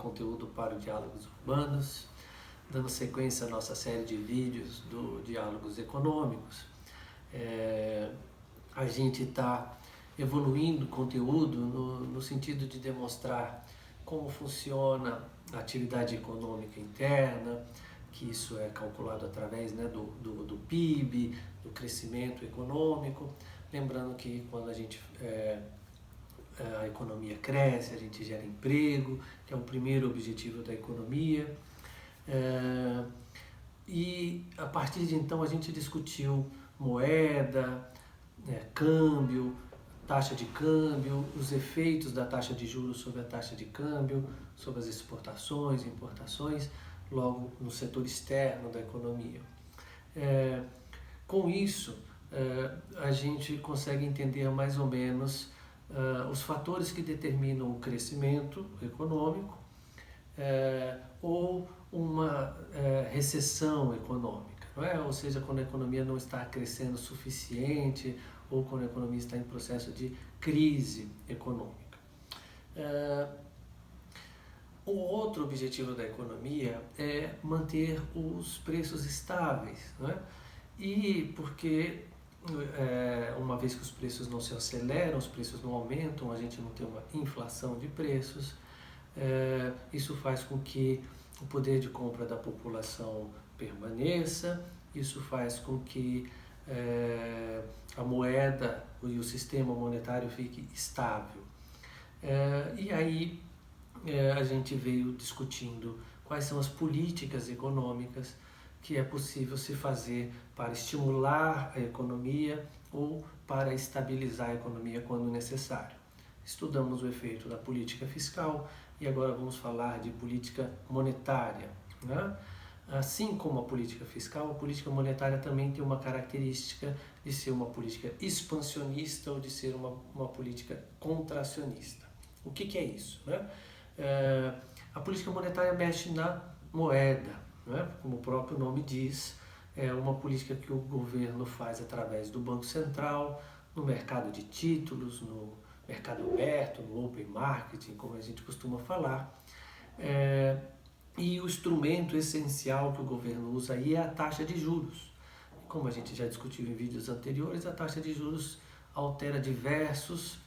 conteúdo para o Diálogos Urbanos, dando sequência à nossa série de vídeos do Diálogos Econômicos. A gente está evoluindo o conteúdo no sentido de demonstrar como funciona a atividade econômica interna, que isso é calculado através do PIB, do crescimento econômico. Lembrando que quando a economia cresce, a gente gera emprego, que é o primeiro objetivo da economia. E a partir de então a gente discutiu moeda, câmbio, taxa de câmbio, os efeitos da taxa de juros sobre a taxa de câmbio, sobre as exportações, importações, logo no setor externo da economia. Com isso, a gente consegue entender mais ou menos os fatores que determinam o crescimento econômico ou uma recessão econômica, não é? Ou seja, quando a economia não está crescendo o suficiente ou quando a economia está em processo de crise econômica. O outro objetivo da economia é manter os preços estáveis, não é? E porque uma vez que os preços não se aceleram, os preços não aumentam, a gente não tem uma inflação de preços, isso faz com que o poder de compra da população permaneça, isso faz com que a moeda e o sistema monetário fique estável. E aí a gente veio discutindo quais são as políticas econômicas que é possível se fazer para estimular a economia ou para estabilizar a economia quando necessário. Estudamos o efeito da política fiscal e agora vamos falar de política monetária, né? Assim como a política fiscal, a política monetária também tem uma característica de ser uma política expansionista ou de ser uma política contracionista. O que é isso, né? A política monetária mexe na moeda, né? Como o próprio nome diz, é uma política que o governo faz através do Banco Central, no mercado de títulos, no mercado aberto, no open marketing, como a gente costuma falar. E o instrumento essencial que o governo usa aí é a taxa de juros. Como a gente já discutiu em vídeos anteriores, a taxa de juros altera diversos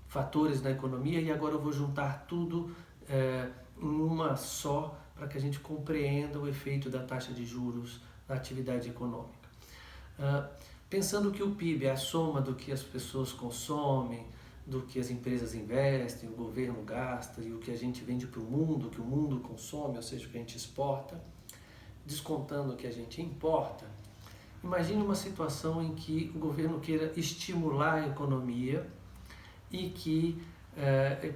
fatores na economia e agora eu vou juntar tudo em uma só para que a gente compreenda o efeito da taxa de juros na atividade econômica. Pensando que o PIB é a soma do que as pessoas consomem, do que as empresas investem, o governo gasta e o que a gente vende para o mundo, que o mundo consome, ou seja, o que a gente exporta, descontando o que a gente importa, imagine uma situação em que o governo queira estimular a economia e que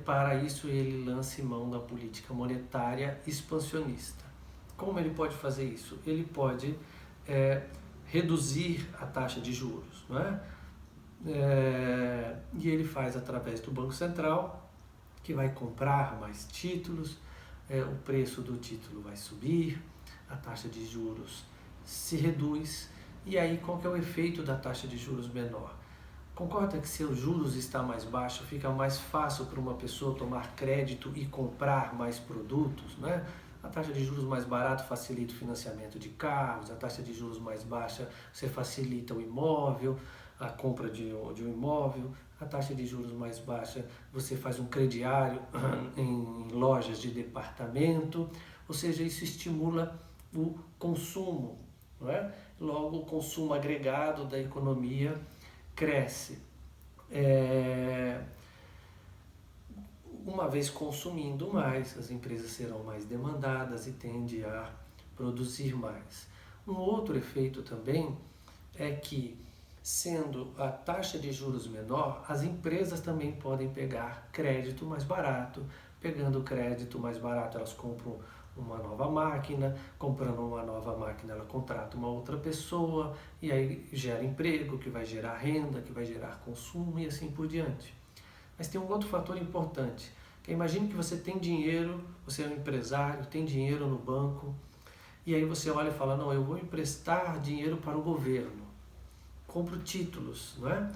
para isso ele lance mão da política monetária expansionista. Como ele pode fazer isso? Ele pode reduzir a taxa de juros, não é? E ele faz através do Banco Central, que vai comprar mais títulos, o preço do título vai subir, a taxa de juros se reduz, e aí qual que é o efeito da taxa de juros menor? Concorda que se os juros está mais baixo, fica mais fácil para uma pessoa tomar crédito e comprar mais produtos, né? A taxa de juros mais barata facilita o financiamento de carros, a taxa de juros mais baixa você facilita o imóvel, a compra de um imóvel, a taxa de juros mais baixa você faz um crediário em lojas de departamento, ou seja, isso estimula o consumo, não é? Logo o consumo agregado da economia cresce. Uma vez consumindo mais, as empresas serão mais demandadas e tendem a produzir mais. Um outro efeito também é que, sendo a taxa de juros menor, as empresas também podem pegar crédito mais barato. Pegando crédito mais barato, elas compram uma nova máquina, comprando uma nova máquina, ela contrata uma outra pessoa, e aí gera emprego, que vai gerar renda, que vai gerar consumo e assim por diante. Mas tem um outro fator importante, que imagine que você tem dinheiro, você é um empresário, tem dinheiro no banco, e aí você olha e fala, não, eu vou emprestar dinheiro para o governo, compro títulos, não é?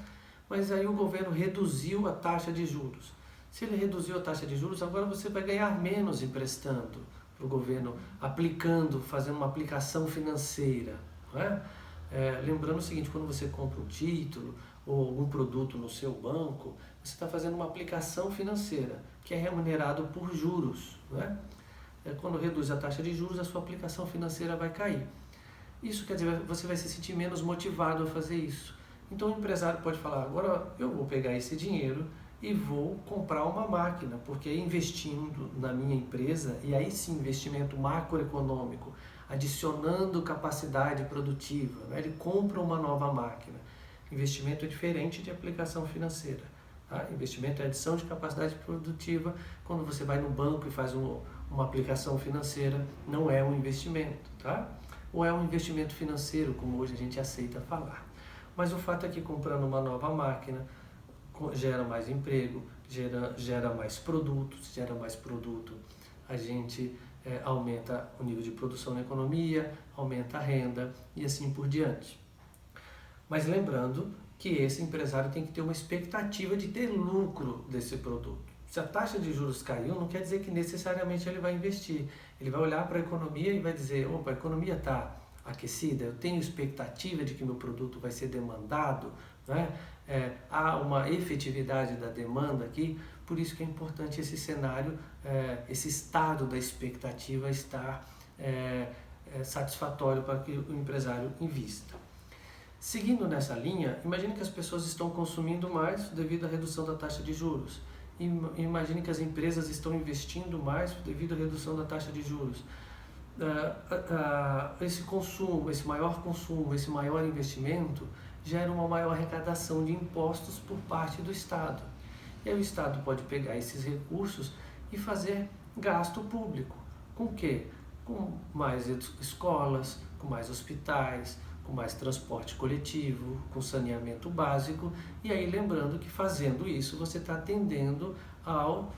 Mas aí o governo reduziu a taxa de juros. Se ele reduziu a taxa de juros, agora você vai ganhar menos emprestando para o governo, aplicando, fazendo uma aplicação financeira. Não é? Lembrando o seguinte, quando você compra um título ou algum produto no seu banco, você está fazendo uma aplicação financeira, que é remunerado por juros. Não é? Quando reduz a taxa de juros, a sua aplicação financeira vai cair. Isso quer dizer, você vai se sentir menos motivado a fazer isso. Então o empresário pode falar, agora eu vou pegar esse dinheiro e vou comprar uma máquina, porque investindo na minha empresa, e aí sim investimento macroeconômico, adicionando capacidade produtiva, né? Ele compra uma nova máquina. Investimento é diferente de aplicação financeira. Tá? Investimento é adição de capacidade produtiva. Quando você vai no banco e faz uma aplicação financeira, não é um investimento. Tá? Ou é um investimento financeiro, como hoje a gente aceita falar. Mas o fato é que comprando uma nova máquina gera mais emprego, gera mais produtos, a gente aumenta o nível de produção na economia, aumenta a renda e assim por diante. Mas lembrando que esse empresário tem que ter uma expectativa de ter lucro desse produto. Se a taxa de juros caiu, não quer dizer que necessariamente ele vai investir. Ele vai olhar para a economia e vai dizer, opa, a economia está aquecida, eu tenho expectativa de que meu produto vai ser demandado, né? Há uma efetividade da demanda aqui, por isso que é importante esse cenário, esse estado da expectativa estar satisfatório para que o empresário invista. Seguindo nessa linha, imagine que as pessoas estão consumindo mais devido à redução da taxa de juros. Imagine que as empresas estão investindo mais devido à redução da taxa de juros. Esse consumo, esse maior investimento gera uma maior arrecadação de impostos por parte do Estado. E aí o Estado pode pegar esses recursos e fazer gasto público. Com o quê? Com mais escolas, com mais hospitais, com mais transporte coletivo, com saneamento básico. E aí lembrando que fazendo isso você está atendendo ao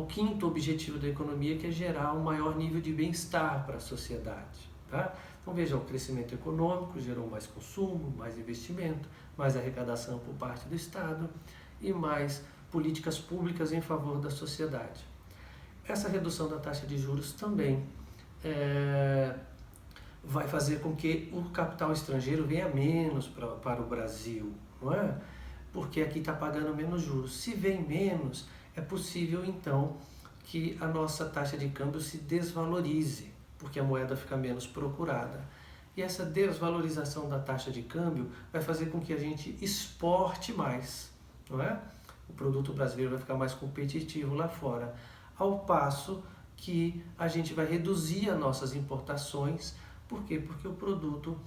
quinto objetivo da economia, que é gerar um maior nível de bem-estar para a sociedade. Tá? Então veja, o crescimento econômico gerou mais consumo, mais investimento, mais arrecadação por parte do Estado e mais políticas públicas em favor da sociedade. Essa redução da taxa de juros também vai fazer com que o capital estrangeiro venha menos para o Brasil, não é? Porque aqui está pagando menos juros. Se vem menos, é possível então que a nossa taxa de câmbio se desvalorize, porque a moeda fica menos procurada. E essa desvalorização da taxa de câmbio vai fazer com que a gente exporte mais, não é? O produto brasileiro vai ficar mais competitivo lá fora, ao passo que a gente vai reduzir as nossas importações. Por quê? Porque o produto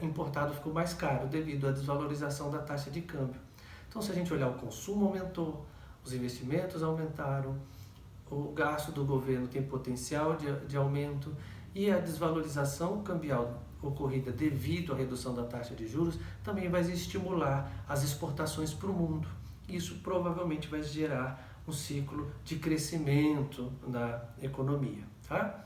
importado ficou mais caro devido à desvalorização da taxa de câmbio. Então, se a gente olhar, o consumo aumentou, os investimentos aumentaram, o gasto do governo tem potencial de aumento e a desvalorização cambial ocorrida devido à redução da taxa de juros também vai estimular as exportações para o mundo. Isso provavelmente vai gerar um ciclo de crescimento na economia. Tá?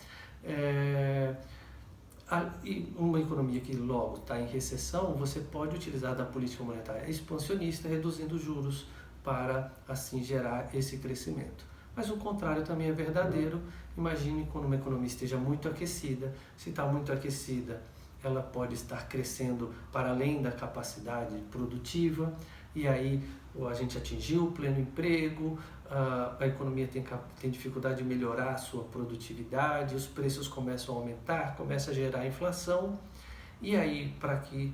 E uma economia que logo está em recessão, você pode utilizar da política monetária expansionista, reduzindo juros para assim gerar esse crescimento. Mas o contrário também é verdadeiro. Imagine quando uma economia esteja muito aquecida. Se está muito aquecida, ela pode estar crescendo para além da capacidade produtiva, e aí a gente atingiu o pleno emprego, a economia tem dificuldade de melhorar a sua produtividade, os preços começam a aumentar, começa a gerar inflação, e aí para que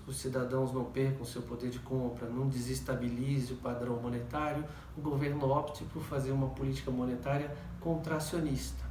os cidadãos não percam seu poder de compra, não desestabilize o padrão monetário, o governo opte por fazer uma política monetária contracionista.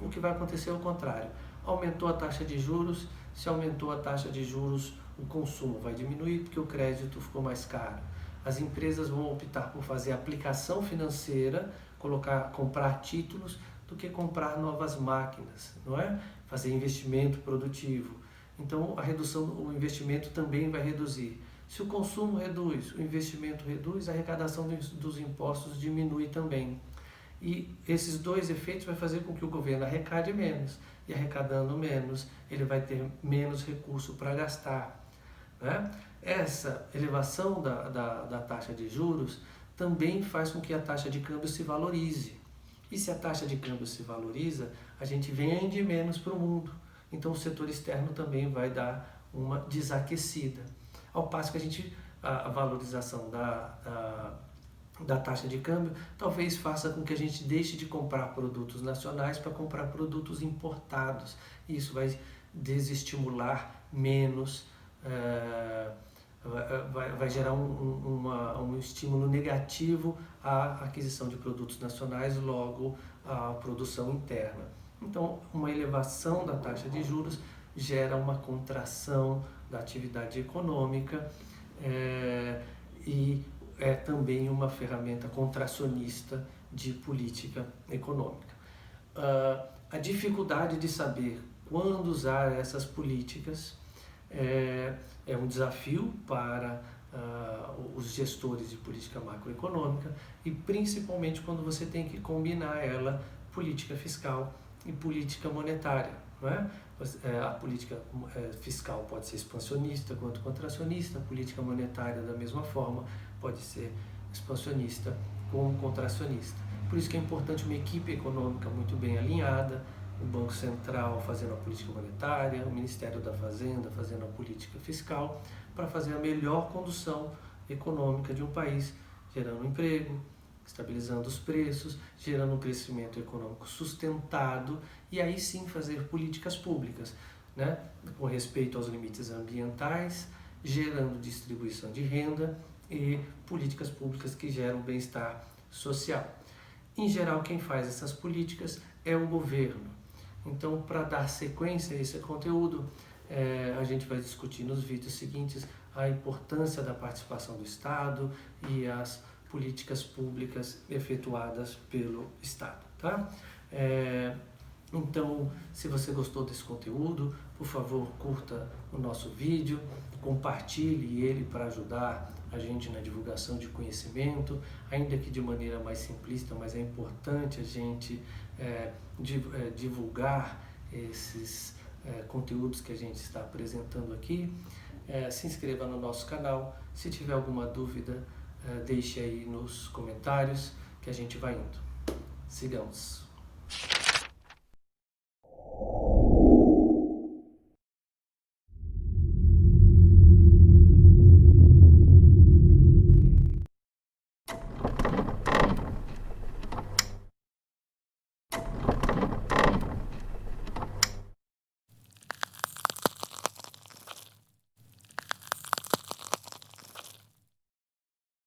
O que vai acontecer é o contrário. Aumentou a taxa de juros, se aumentou a taxa de juros, o consumo vai diminuir porque o crédito ficou mais caro. As empresas vão optar por fazer aplicação financeira, comprar títulos, do que comprar novas máquinas, não é? Fazer investimento produtivo. Então, o investimento também vai reduzir. Se o consumo reduz, o investimento reduz, a arrecadação dos impostos diminui também. E esses dois efeitos vai fazer com que o governo arrecade menos. E arrecadando menos, ele vai ter menos recurso para gastar. Né? Essa elevação da taxa de juros também faz com que a taxa de câmbio se valorize. E se a taxa de câmbio se valoriza, a gente vende menos para o mundo. Então o setor externo também vai dar uma desaquecida. Ao passo que a valorização da taxa de câmbio talvez faça com que a gente deixe de comprar produtos nacionais para comprar produtos importados. E isso vai desestimular menos, vai gerar um estímulo negativo à aquisição de produtos nacionais, logo à produção interna. Então, uma elevação da taxa de juros gera uma contração da atividade econômica e é também uma ferramenta contracionista de política econômica. A dificuldade de saber quando usar essas políticas é um desafio para os gestores de política macroeconômica e principalmente quando você tem que combinar ela, política fiscal e política monetária, não é? A política fiscal pode ser expansionista quanto contracionista, a política monetária da mesma forma pode ser expansionista como contracionista. Por isso que é importante uma equipe econômica muito bem alinhada, o Banco Central fazendo a política monetária, o Ministério da Fazenda fazendo a política fiscal, para fazer a melhor condução econômica de um país, gerando emprego, estabilizando os preços, gerando um crescimento econômico sustentado e aí sim fazer políticas públicas, né, com respeito aos limites ambientais, gerando distribuição de renda e políticas públicas que geram bem-estar social. Em geral, quem faz essas políticas é o governo. Então, para dar sequência a esse conteúdo, a gente vai discutir nos vídeos seguintes a importância da participação do Estado e as políticas públicas efetuadas pelo Estado, tá? Então, se você gostou desse conteúdo, por favor, curta o nosso vídeo, compartilhe ele para ajudar a gente na divulgação de conhecimento, ainda que de maneira mais simplista, mas é importante a gente divulgar esses conteúdos que a gente está apresentando aqui. Se inscreva no nosso canal, se tiver alguma dúvida, deixe aí nos comentários que a gente vai indo. Sigamos!